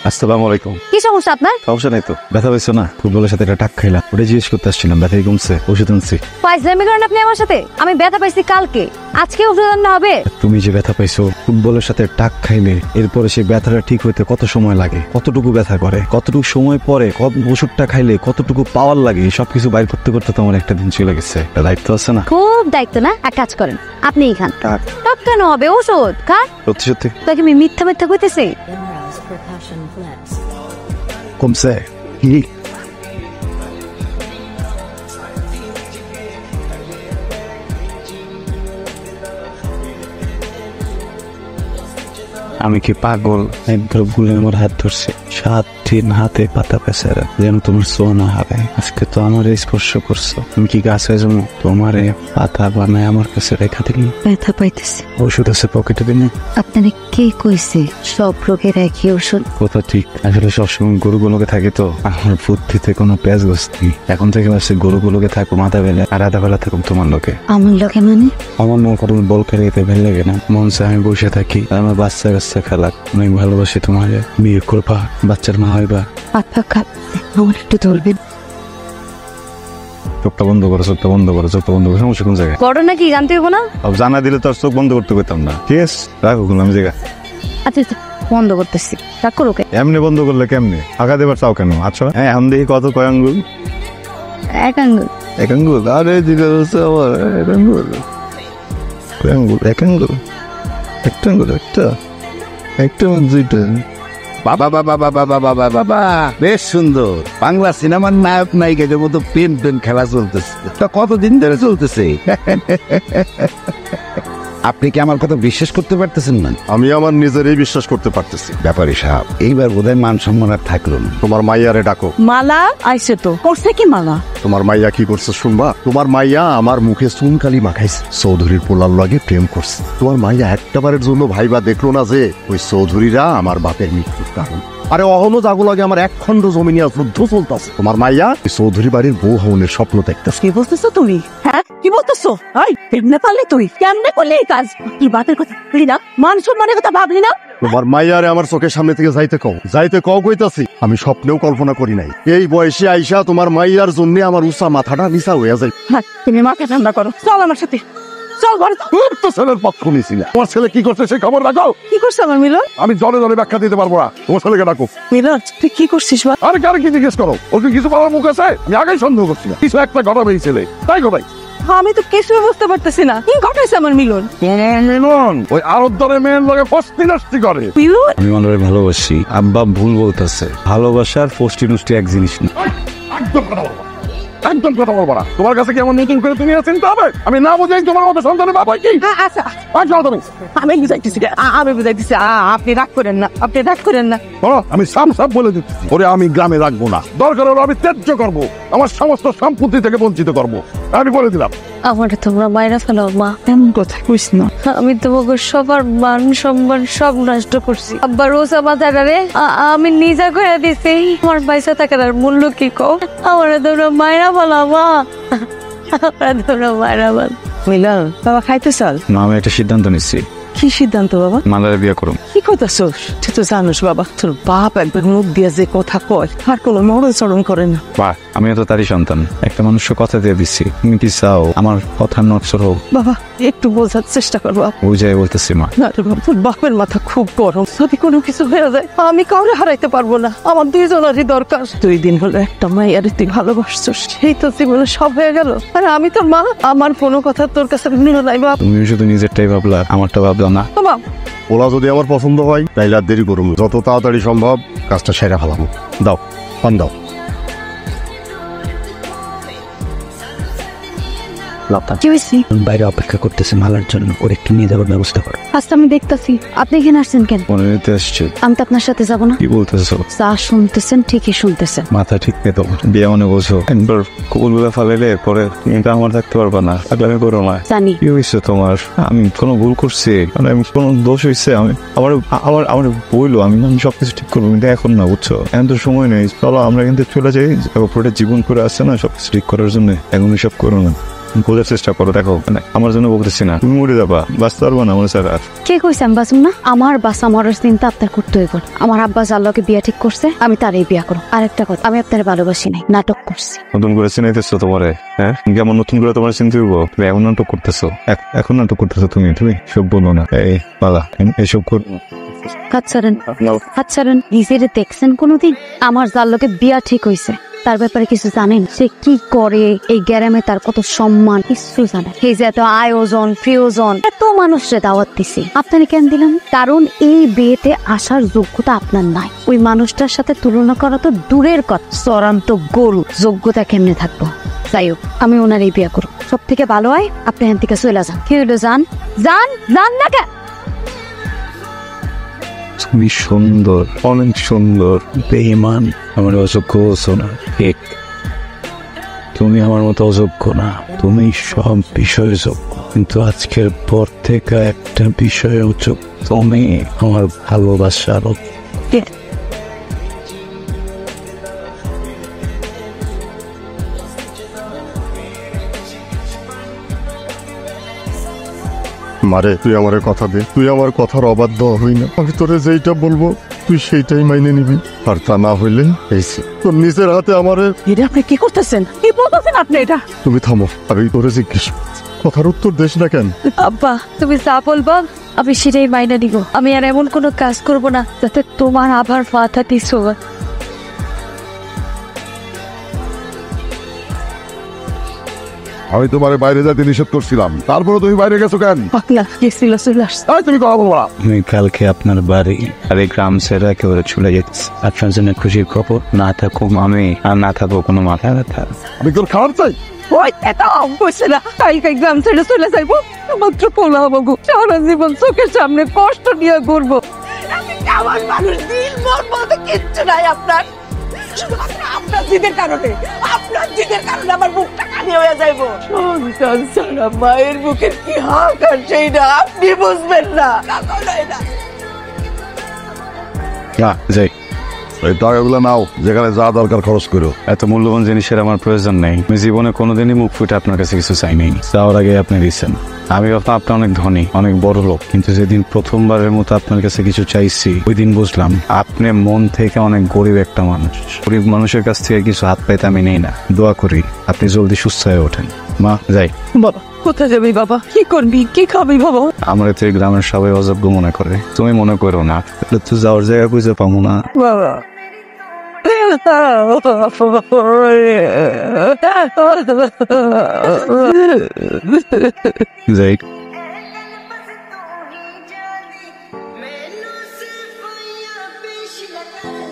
আসসালামু আলাইকুম। কি সমস্যা আপনার? সমস্যা নাই তো, ব্যথা পাইছো না? ফুটবলের সাথে একটা টাক খাইলাম, ওটা জিজ্ঞেস করতে আসছিলাম। ব্যথা কি কমছে? ওষুধ আনছি। ফাইজলামি করেন আপনি আমার সাথে? আমি ব্যথা পাইছি কালকে, আজকে ওষুধ আনতে হবে? তুমি যে ব্যথা পাইছো ফুটবলের সাথে টাক খাইলে, এরপরে সেই ব্যথাটা ঠিক হইতে কত সময় লাগে, কতটুকু ব্যথা করে, কতটুকু সময় পরে ওষুধটা খাইলে কতটুকু পাওয়ার লাগে, সবকিছু বাইর করতে করতে তো আমার একটা দিন চলে গেছে। একটা দায়িত্ব আছে না? খুব দায়িত্ব না? এক কাজ করেন, আপনিই খান। টাক টাক কেন হবে? ওষুধ খান। সত্যি সত্যি তাকে আমি মিথ্যা মিথ্যা কইতেছি? কমছে? আমি কি পাগল? একবার ভুলে আমার হাত ধরছে, 7 দিন হাতে পাতা পেছারা যেন তোমার সোনা হবে। আজকে তো আমার স্পর্শ করছো, তুমি কি গাছ হয়ে যাবো? তোমার পাতা বানায় আমার কাছে রেখা দিলি। ব্যথা পাইতেছি। ওষুধ আছে পকেটে দিনে। আপনারে কে কইছে সব রোগের একই ওষুধ? কথা ঠিক, আসলে সবসময় গরুগুলোকে থাকে তো আমার বুদ্ধিতে কোনো পেঁয়াজ গোস নেই। এখন থেকে ভাবছি গরুগুলোকে থাকবো মাথা বেলা, আর আধা বেলা থাকুক তোমার লোকে। আমার লোকে মানে? আমার মনে করো বল খেলে যেতে ভালো লাগে না, মন চায় আমি বসে থাকি আর আমার বাচ্চা কাচ্চা খেলাক। অনেক ভালোবাসি তোমার, বিয়ে করবা, বাচ্চার মা হইবা। আত্মা কাঁপছে, আমার একটু ধরবেন? চোখটা বন্ধ করো, চোখটা বন্ধ করো, চোখটা বন্ধ করো। সমস্যা কোন জায়গায়? বড় নাকি জানতে হবো না? জানা দিলে তো আর চোখ বন্ধ করতে পারতাম না। ঠিক আছে, রাখো, আমি জায়গা আচ্ছা আচ্ছা, বন্ধ করতেছি। রাগ করো কে? এমনি বন্ধ করলে কেমনে? আগা দেবার চাও কেন? আচ্ছা হ্যাঁ, এখন দেখি কত কয় আঙ্গুল? এক আঙ্গুল। এক আঙ্গুল? আরে দিকে আমার এক আঙ্গুল, কয় আঙ্গুল? এক আঙ্গুল, একটা আঙ্গুল, একটা একটা দুইটা। বাবা বাবা বাবা বাবা বাবা বাবা, বেশ সুন্দর। বাংলা সিনেমার নায়ক নায়িকাদের মতো প্রেম প্রেম খেলা চলতেছে। তা কতদিন ধরে চলতেছে? আপনি কি আমার কথা বিশ্বাস করতে পারতেছেন না? আমি আমার নিজেরই বিশ্বাস করতে পারতেছি। ব্যাপারী সাহেব, এইবার বোধহয় মান সম্মান আর থাকলো না। তোমার মাইয়ারে ডাকো। মালা আইসে তো, করছে কি মালা? তোমার মাইয়া কি করছে শুনবা? তোমার মাইয়া আমার মুখে চুনকালি মাখাইছে, চৌধুরীর পোলার লগে প্রেম করছে। তোমার মাইয়া একটাবারের জন্য ভাইবা দেখলো না যে ওই চৌধুরীরা আমার বাপের মৃত্যুর কারণ। আরে অহনো জাগো লাগে আমার 1 খণ্ড জমি নিয়ে যুদ্ধ চলতেছে। তোমার মাইয়া ওই চৌধুরী বাড়ির বউ হওনের স্বপ্ন দেখতেছে। কি বলতেছো তুমি? হ্যাঁ কি বলতেছো? কেমনে পারলি তুই? কেমনে করলি এই কাজ? কি বাতের কথা বলি না? মান সম্মানের কথা ভাবলি না? তোমার মাইয়ারে আমার চোখের সামনে থেকে যাইতে কও কইতাছি। আমি স্বপ্নেও কল্পনা করি নাই এই বয়সে আইসা তোমার মাইয়ার জন্য আমার উঁচা মাথাটা নিচা হয়ে যায়। হ্যাঁ, তুমি মাকে ঠান্ডা করো, চল আমার সাথে, চল ঘরে। তো ছেলের পক্ষ নিয়েছিলাম, তোমার ছেলে কি করছে সে খবর রাখো। কি করছে আমার মিলন? আমি জলে জলে ব্যাখ্যা দিতে পারবো না, তোমার ছেলেকে ডাকো। মিলন তুই কি করছিস? আরে কারে কি জিজ্ঞেস করো? ওর কি কিছু বলার মুখ আছে? আমি আগেই সন্দেহ করছি না কিছু একটা ঘটাবে এই ছেলে, তাই ঘটাই। আমি তো কিছুই বুঝতে পারতেছি না কি ঘটাইছে আমার মিলন। মিলন ওই আরবদারে মেয়ের লগে ফস্তি নষ্টি করে। মিলন আমি মানুষের ভালোবাসি, আব্বা ভুল বলতেছে। ভালোবাসার ফষ্টি নষ্টি এক জিনিস না। একদম কথা বলবো না, একদম কথা বলবো না। তোমার কাছে কি এমন নতুন করে তুমি চিন্তা হবে? আমি না বুঝাই তোমার মতো সন্তানের বাবা কি? আচ্ছা তুমি আমি বুঝাইতেছি, আমি বুঝাইতেছি। আপনি রাগ করেন না, আপনি রাগ করেন না। আমি সাপ বলে দিচ্ছি, ওরে আমি গ্রামে রাখবো না। দরকার হলে আমি ত্যায্য করবো, আমার সমস্ত সম্পত্তি থেকে বঞ্চিত করবো। আমি বলে দিলাম। আমার তোমরা মায়েরা ফেলো মা। এমন কথা কইস না। আমি তোমাকে সবার মান সম্মান সব নষ্ট করছি। আব্বা রোজা মাথাটারে আমি নিজা করে দিছি। আমার পয়সা থাকার আর মূল্য কি কও? আমার তোমরা মায়েরা বলো মা, আমার তোমরা মায়েরা বল। মিলন বাবা খাইতে চল। না, আমি একটা সিদ্ধান্ত নিচ্ছি, কি সিদ্ধান্ত বাবা? মালারে বিয়ে করুন। কি করতেছোস? তুই তো জানোস বাবা, তোর বাপ একবার মুখ দিয়ে যে কথা কয় আর কোনো নড়াচড়ন করে না। বাহ, আমিও তো তারই সন্তান। একটা মানুষকে কথা দিয়ে দিচ্ছি, তুমি কি চাও আমার কথা নড়চড় হোক? বাবা একটু বোঝার চেষ্টা কর বাবা। বুঝাই বলতেছি মা। না রে বাবা, তোর বাপের মাথা খুব গরম। যদি কোনো কিছু হয়ে যায় আমি কাউরে হারাইতে পারবো না। আমার 2 জনেরই দরকার। 2 দিন হলো একটা মায়ের তুই ভালোবাসছস, সেই তো জীবনে সব হয়ে গেল। আর আমি তোর মা, আমার কোনো কথা তোর কাছে নিল নাই বাপ। তুমি শুধু নিজেরটাই ভাবলা, আমারটা ভাবলা না। বাবা ওলা যদি আমার পছন্দ হয় তাইলে আর দেরি করুন, যত তাড়াতাড়ি সম্ভব কাজটা সেরা ফেলাবো। দাও পান দাও। কি হয়েছে? বাইরে অপেক্ষা করতেছে মালার জন্য, ওর একটু নিয়ে যাওয়ার ব্যবস্থা করো। আচ্ছা আমি দেখতাছি। আপনি এখানে আসছেন কেন? মনে নিতে আসছে। আমি তো আপনার সাথে যাবো না। কি বলতেছো? যা শুনতেছেন ঠিকই শুনতেছেন। মাথা ঠিক নেই তো, বিয়ে মনে বোঝো। একবার কবুলগুলা ফালাইলে পরে তুমি তো আমার থাকতে পারবা না। আমি করো না। জানি। কি হয়েছে তোমার? আমি কোনো ভুল করছি? মানে আমি কোনো দোষ হয়েছে? আমি আমার আমার আমার বইলো, আমি সবকিছু ঠিক করবো, কিন্তু এখন না, বুঝছো? এখন তো সময় নেই। চলো আমরা কিন্তু চলে যাই, পুরোটা জীবন করে আসছে না সবকিছু ঠিক করার জন্য। এখন সব করো না। বোঝার চেষ্টা করো। দেখো মানে আমার জন্য বলতেছি না, তুমি মরে যাবা, বাঁচতে পারবো না আমার স্যার আর। কে কইছে আমি বাঁচব না? আমার বাসা মরার চিন্তা আপনার করতে হইব না। আমার আব্বা জাল্লাকে বিয়া ঠিক করছে, আমি তারই বিয়া করব। আরেকটা কথা, আমি আপনার ভালোবাসি নাই, নাটক করছি। নতুন করে চিনাইতেছো তোমারে, হ্যাঁ? কেমন নতুন করে তোমার চিনতে হইব? তুমি এখন নাটক করতেছো, এখন নাটক করতেছো তুমি সব বলো না। এই পালা এসব কর। হাত ছাড়েন, হাত ছাড়েন। নিজের দেখছেন কোনোদিন? আমার জাল্লাকে বিয়া ঠিক হইছে, তার ব্যাপারে কিছু জানেন? সে কি করে, এই গ্রামে তার কত সম্মান, কিছু জানেন? এই যে এত আয়োজন প্রিয়জন, এত মানুষকে দাওয়াত দিছি, আপনারা কেন দিলাম? কারণ এই বিয়েতে আসার যোগ্যতা আপনার নাই। ওই মানুষটার সাথে তুলনা করা তো দূরের কথা, চূড়ান্ত গরু। যোগ্যতা কেমনে থাকবো? যাই হোক, আমি ওনার এই বিয়া করব। সব থেকে ভালো হয় আপনি এখান থেকে চলে যান। কি হইলো? যান যান যান না কে? তুমি সুন্দর, অনেক সুন্দর, বেঈমান। আমার অযোগ্য বলছো না, ঠিক। তুমি আমার মতো অযোগ্য না, তুমি সব বিষয়ে যোগ্য, কিন্তু আজকের পর থেকে একটা বিষয়ে অযোগ্য। তুমি আমার ভালোবাসার মারে, তুই আমার কথা দে, তুই আমার কথার অবাধ্য হই না। আমি তোরে যেইটা বলবো তুই সেইটাই মাইনে নিবি, আর তা না হইলে এইছে তোর নিজের হাতে আমারে। এটা আপনি কি করতেছেন? কি বলতেছেন আপনি এটা? তুমি থামো, আমি তোরে জিজ্ঞেস কথার উত্তর দেশ না কেন? আব্বা, তুমি যা বলবা আমি সেটাই মাইনা নিব। আমি আর এমন কোনো কাজ করব না যাতে তোমার আবার মাথা দিছো। আমি তোমার বাইরে যেতে নিষেধ করছিলাম, তারপরে তুমি বাইরে গেছো কেন? পাগলা গেছিল, চলে আসছে। তুমি কথা বলবো না। আমি কালকে আপনার বাড়ি আর এই গ্রাম ছেড়ে একেবারে চলে যেতেছি। আপনার জন্য খুশির খবর, না থাকুক আমি আর না থাকবো কোনো মাথা ব্যথা। আমি তোর খারাপ চাই? ওই এটা কইছে না কালকে গ্রাম ছেড়ে চলে যাইবো, মাত্র পোলা হবো গো। সারা জীবন চোখের সামনে কষ্ট নিয়ে ঘুরবো। আমার মানুষ দিল মন বলতে কিচ্ছু নাই আপনার। শুধুমাত্র আপনার জিদের কারণে, আপনার জিদের কারণে আমার মুখটা কালি হয়ে যাইবো। সন্তান ছাড়া মায়ের মুখের কি হাহাকার সেইটা আপনি বুঝবেন না। না যাই, এই টাকাগুলো নাও, যেখানে যা দরকার খরচ করো। এত মূল্যবান জিনিসের আমার প্রয়োজন নেই। আমি জীবনে কোনোদিনই মুখ ফুটে আপনার কাছে কিছু চাই নাই। চাওয়ার আগে আপনি দিচ্ছেন। আমি ভাবতাম আপনি অনেক ধনী, অনেক বড় লোক, কিন্তু যেদিন প্রথমবারের মতো আপনার কাছে কিছু চাইছি ওই দিন বুঝলাম আপনি মন থেকে অনেক গরিব একটা মানুষ। গরিব মানুষের কাছ থেকে কিছু হাত পাইতে আমি নেই না। দোয়া করি আপনি জলদি সুস্থ হয়ে ওঠেন। মা যাই। বাবা কোথায় যাবি বাবা? কি করবি, কি খাবি বাবা? আমার তো এই গ্রামের সবাই অযোগ্য মনে করে, তুমি মনে করো না। তো যাওয়ার জায়গা খুঁজে পাবো না বাবা। যাই। ਮੈਨੂੰ ਸਿਰਫ ਯਾ ਪੇਸ਼ ਲਗਾ